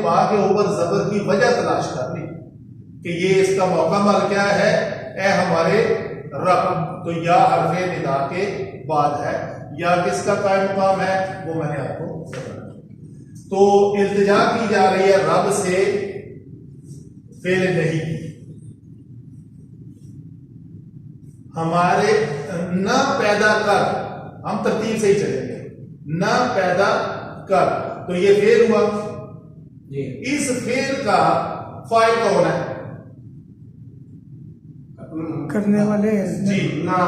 बा के ऊपर जबर की वजह तलाश करनी कि ये इसका मौकामल क्या है, ए हमारे रब। तो या हरफे निदा के बाद है, या किसका कायम मुकाम है वो मैंने आपको बताया। तो इल्तिजा की जा रही है रब से फेल नहीं की। हमारे न पैदा कर, हम तरतीब से ही चलेंगे, न पैदा कर, तो ये फेल हुआ। इस फेल का फाइल कौन है? करने वाले जी ना,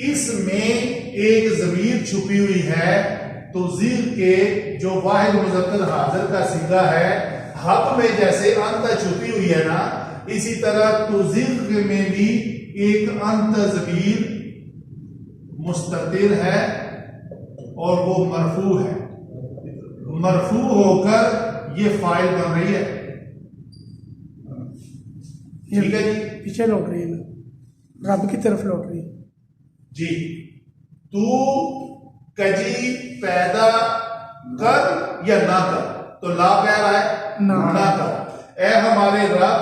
इसमें एक ज़मीर छुपी हुई है। तो ज़ीर के जो वाहिद मुज़क्कर हाज़िर का सीगा है, हब में जैसे अंत छुपी हुई है ना, इसी तरह तुज़िर में भी एक अंत ज़मीर मुस्ततिर है और वो मरफू है। मरफू होकर ये फाइल बन रही है। ठीक है जी, पीछे लौट रही है ना, रब की तरफ लौट रही है जी। तू कजी पैदा कर या ना कर, तो ला कह रहा है ना कर। ए हमारे रब,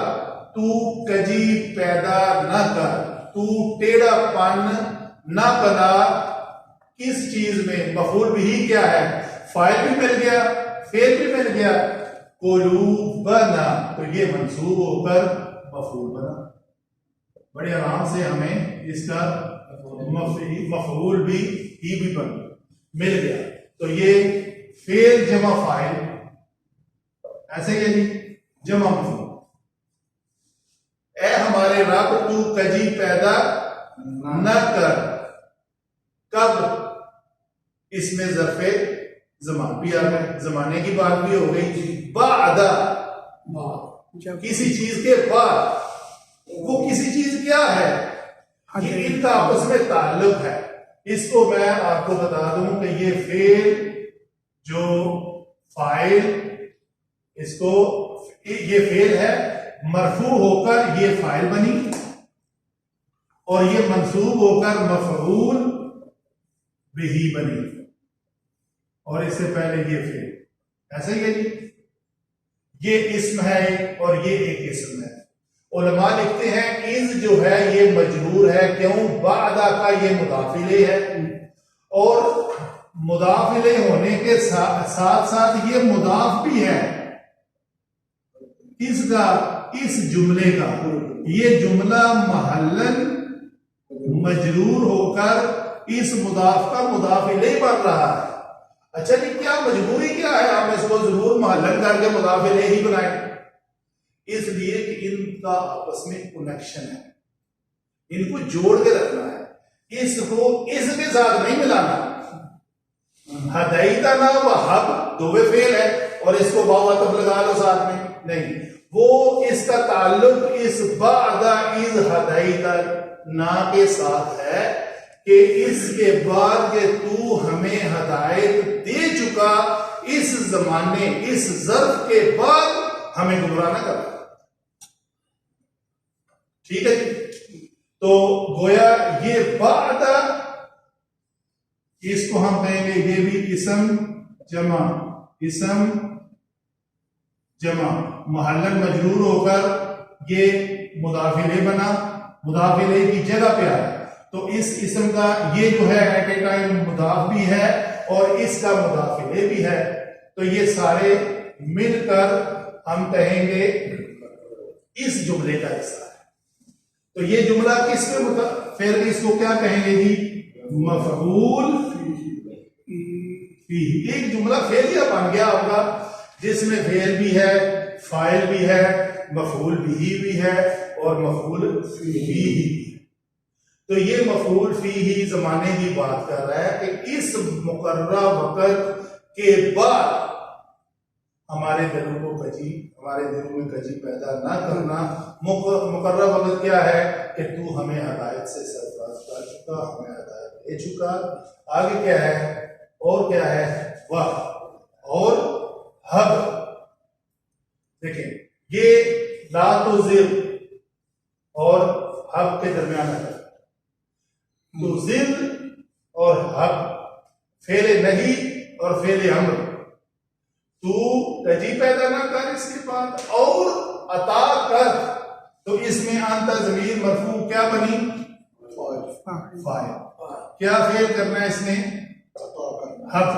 तू कजी पैदा ना कर, तू टेढ़ापन ना बना। किस चीज में? मफूल भी क्या है, फाइल भी मिल गया, फेल भी मिल गया। कुलूबना, तो ये मंसूब होकर मफूल बना। बड़े आराम से हमें इसका मफूल भी बन मिल गया। तो ये फेल जमा फाइल, ऐसे ये जमा मफूल। ए हमारे रब, तू कजी पैदा न कर। कब? इसमें ज़र्फ़े ज़मान भी आ गए, जमाने की बात भी हो गई। बादा, किसी चीज के बाद। वो किसी चीज क्या है, ये इनका आपस में ताल्लुक है। इसको मैं आपको बता दूं कि ये फेल जो फाइल, इसको ये फेल है, मरफू होकर ये फाइल बनी और ये मंसूब होकर मफऊल बिही बनी। और इससे पहले ये फेल, ऐसे ही ये इस्म है और ये एक इस्म है। उलमा लिखते हैं इज जो है ये मजरूर है, क्यों? बादा का ये मुदाफिले है और मुदाफिले होने के साथ साथ ये मुदाफ भी है। इसका, इस जुमले का, ये जुमला महल्लन मजरूर होकर इस मुदाफ का मुदाफिले बन रहा है। अच्छा जी, क्या मजबूरी क्या है हम इसको जरूर महल्लन करके मुदाफिले ही बनाए? इसलिए कि इनका आपस में कनेक्शन है, इनको जोड़ के रखना है, इसको इसके साथ नहीं मिलाना। हदाइता ना व हब दोवे फेल है और इसको बावा तब लगा लो साथ में, नहीं। वो इसका ताल्लुक इस बादा इज हदाइता ना के साथ है कि इसके बाद के तू हमें हदायत दे चुका, इस जमाने इस ज़र्फ के बाद हमें गुमराह ना कर। ठीक है जी। तो गोया ये बादा, इसको हम कहेंगे ये भी इसम जमा, इसम जमा महल्लन मजरूर होकर ये मुदाफिले बना, मुदाफिले की जगह पे आया। तो इस इसम का ये जो है एट ए टाइम मुदाफ भी है और इसका मुदाफिले भी है। तो ये सारे मिलकर हम कहेंगे इस जुमले का हिस्सा है। तो ये जुमला किसके फिर इसको क्या कहेंगे जी? मफऊल फीही। एक जुमला फेलिया बन गया होगा जिसमें फेल भी है, फाइल भी है, मफऊल भी है और मफऊल फीही भी। तो ये मफऊल फीही जमाने की बात कर रहा है कि इस मुकर्रर वक्त के बाद हमारे दिलों को कजी, हमारे दिलों में कजी पैदा ना करना। मुकर्रर वक्त क्या है कि तू हमें हदायत से सरफराज कर चुका, हमें हदायत दे चुका। आगे क्या है और क्या है? वह और हब। देखिए ये ला तो जिल और हब के दरमियान है। तो जिल और हब फेले नहीं और फेले अम्र, तू तजी पैदा ना कर इसके बाद, और अता कर, तो इसमें अंत ज़मीर मरफू क्या बनी? फाइल। क्या फेल करना है इसने? हक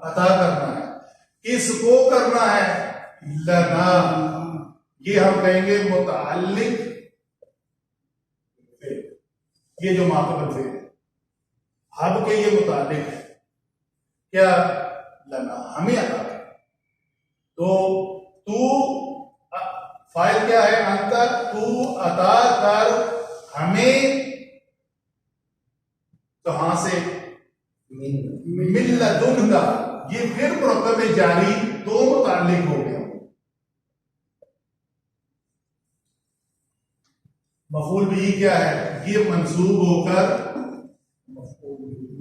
अता करना है। किसको करना है? लना। ये हम कहेंगे मुताल्लिक फेल, ये जो माकबल फेल है हब के ये मुताल्लिक है क्या? लना, हमें अता कर। तो तू फाइल क्या है? अंतर। तू अता कर हमें, कहां से? मिल्लतुन का। ये फिर मुरक्कब जारी दो मुताल्लिक हो गया। मफूल भी क्या है? ये मंसूब होकर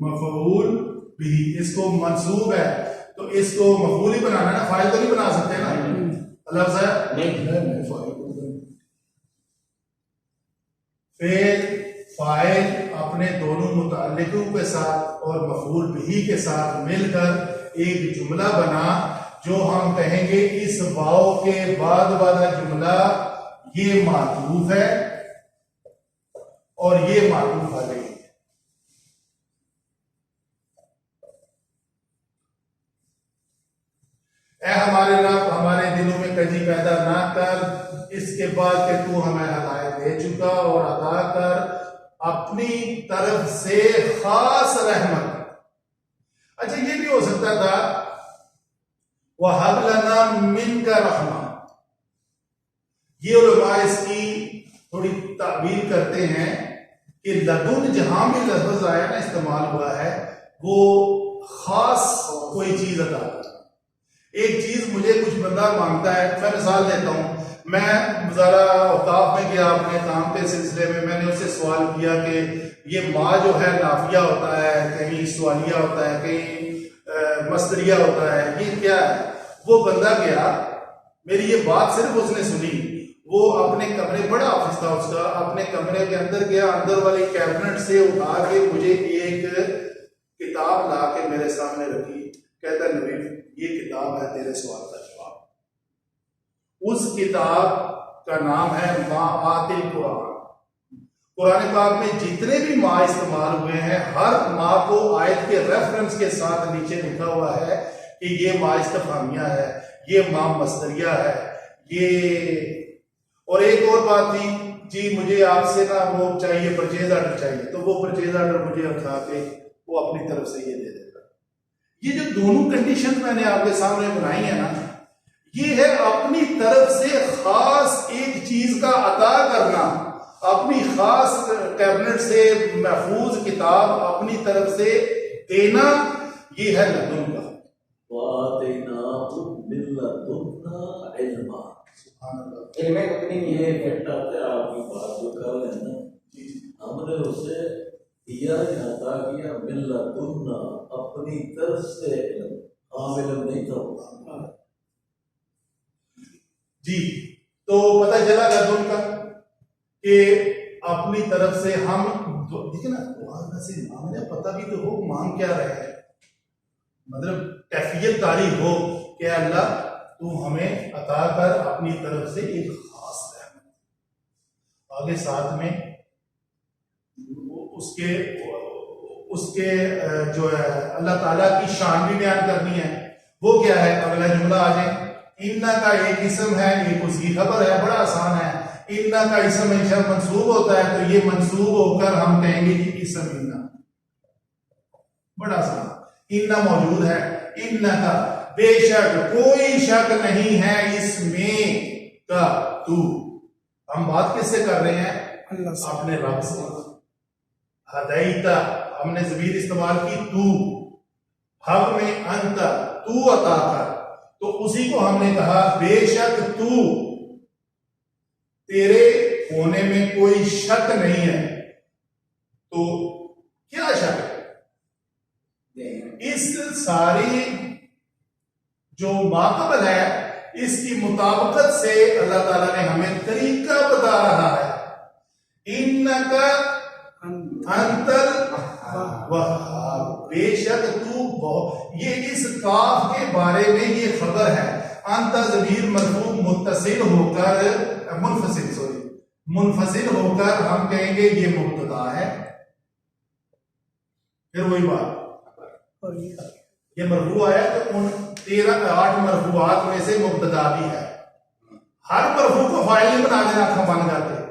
मफूल भी, इसको मंसूब है तो इसको मफूल ही बनाना ना, फाइल तो नहीं बना सकते ना। लफ्ज़ है फिर फाइल अपने दोनों मुताल्लिकों के साथ और मफूल भी के साथ मिलकर एक जुमला बना, जो हम कहेंगे इस वाव के बाद वाला जुमला ये मातूफ है और ये मातूफ अलैह है। ऐ हमारे रब, हमारे दिलों में कजी पैदा ना कर, इसके बाद कि तू हमें हदायत दे चुका, और अता कर अपनी तरफ से खास रहमत। अच्छा, ये भी हो सकता था वह हब लना मिनका रहमा। ये उलमा इसकी थोड़ी ताबीर करते हैं कि लदुन जहां भी लफ्ज आया ना इस्तेमाल हुआ है, वो खास कोई चीज अदा करता। एक चीज मुझे कुछ बंदा मांगता है, मैं मिसाल देता हूं, मैं ज़रा औकाफ में गया अपने काम के सिलसिले में, मैंने उससे सवाल किया कि ये माँ जो है नाफिया होता है, कहीं सवालिया होता है, कहीं मस्तरिया होता है, ये क्या है? वो बंदा गया, मेरी ये बात सिर्फ उसने सुनी, वो अपने कमरे, बड़ा ऑफिस था उसका, अपने कमरे के अंदर गया, अंदर वाले कैबिनेट से उठा के मुझे एक किताब ला के मेरे सामने रखी, कहता नवीन ये किताब है तेरे सवाल का जवाब। उस किताब का नाम है माआतिल कुरान। कुरान पाक में जितने भी माँ इस्तेमाल हुए हैं, हर माँ को आयत के रेफरेंस के साथ नीचे लिखा हुआ है कि ये माँ इस्तिफामिया है, ये माँ मस्तरिया है, ये। और एक और बात थी जी, मुझे आपसे ना वो चाहिए, परचेज आर्डर चाहिए, तो वो परचेज आर्डर मुझे उठा के वो अपनी तरफ से ये दे देगा। ये जो दोनों कंडीशन मैंने आपके सामने बनाई है ना, ये है अपनी तरफ से खास एक चीज का अता करना, अपनी खास कैबिनेट से महफूज किताब अपनी तरफ से देना, ये है लदुन का। ये बेटा आपकी बात जो कर रहे हैं ना, हमने उसे दिया अता किया मिल्लतुन्ना, अपनी तरफ से इल्म नहीं था जी। तो पता चला लदुन का कि अपनी तरफ से हम, देखिए ना, से मांगने पता भी तो हो मांग क्या रहे हैं, मतलब कैफियत तारी हो कि अल्लाह तू हमें अता कर अपनी तरफ से एक खास रहमत। आगे साथ में उसके जो है अल्लाह ताला की शान भी बयान करनी है। वो क्या है? अगला जुमला आ जाए। इन्ना का एक इसम है, एक उसकी खबर है, बड़ा आसान है। इन्ना का इसम हमेशा मंसूब होता है, तो ये मंसूब होकर हम कहेंगे कि इसम इन्ना, बड़ा आसान। इन्ना मौजूद है, इन्ना का बेशक, कोई शक नहीं है इसमें का तू। हम बात किससे कर रहे हैं? अल्लाह से। अपने रब से। हदैता, हमने ज़मीर इस्तेमाल की तू, हक में अंत, तू अता कर, तो उसी को हमने कहा बेशक तू, तेरे होने में कोई शक नहीं है। तो क्या शक है? इस सारी जो माकबल है, इसकी मुताबिकत से अल्लाह ताला ने हमें तरीका बता रहा है। इन्नका अंतल वहाब, बेशक तू बहुत, ये इस काफ के बारे में ये खबर है। अंत ज़मीर मरफू मुत्तसिल होकर मुनफसिल होकर हम कहेंगे ये मुब्तदा है। फिर वही बात, और ये मरफू आया तो उन 8 मरफूआत में से मुब्तदा भी है। हर मरफू को फाइल नहीं बना देना, अखा बन जाते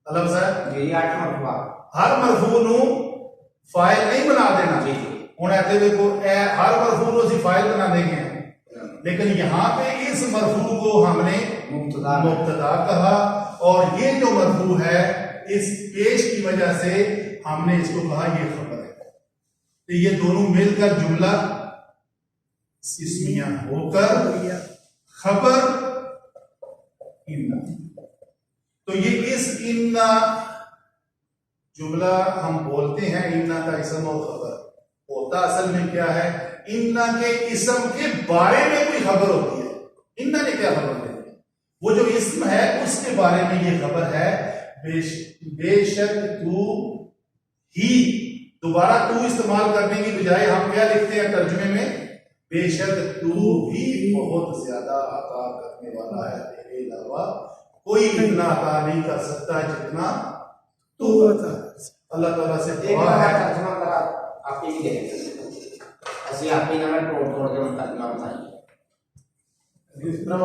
अलग साहब जी 8 मरफूआ हर मरफू नु फाइल नहीं बना देना। जी हुण इत्थे देखो हर मरफू नु ਅਸੀਂ फाइल बना देंगे, लेकिन यहाँ पे इस मरफू को हमने मुब्तदा कहा, और ये जो मरफू है इस पेश की वजह से हमने इसको कहा ये खबर है। तो ये दोनों मिलकर जुमला इस्मिया होकर खबर इन्ना। तो ये इस इन्ना जुमला हम बोलते हैं, इन्ना का इसम और खबर होता असल में क्या है, इन्ना के इसम के बारे में कोई खबर होती है। इन्ना ने क्या खबर दी, वो जो इसम है उसके बारे में ये खबर है। बेशक तू ही, दोबारा तू इस्तेमाल करने की बजाय हम क्या लिखते हैं तर्जुमे में, बेशक तू ही बहुत ज्यादा अता करने वाला है, तेरे अलावा कोई इतना अता नहीं कर सकता जितना तू अता। अल्लाह ताला से दुआ है। तर्जुमा करा आप ही दे ऐसे आप ही ना मैं तोड़ के तर्जुमा बताइए। जिस तरह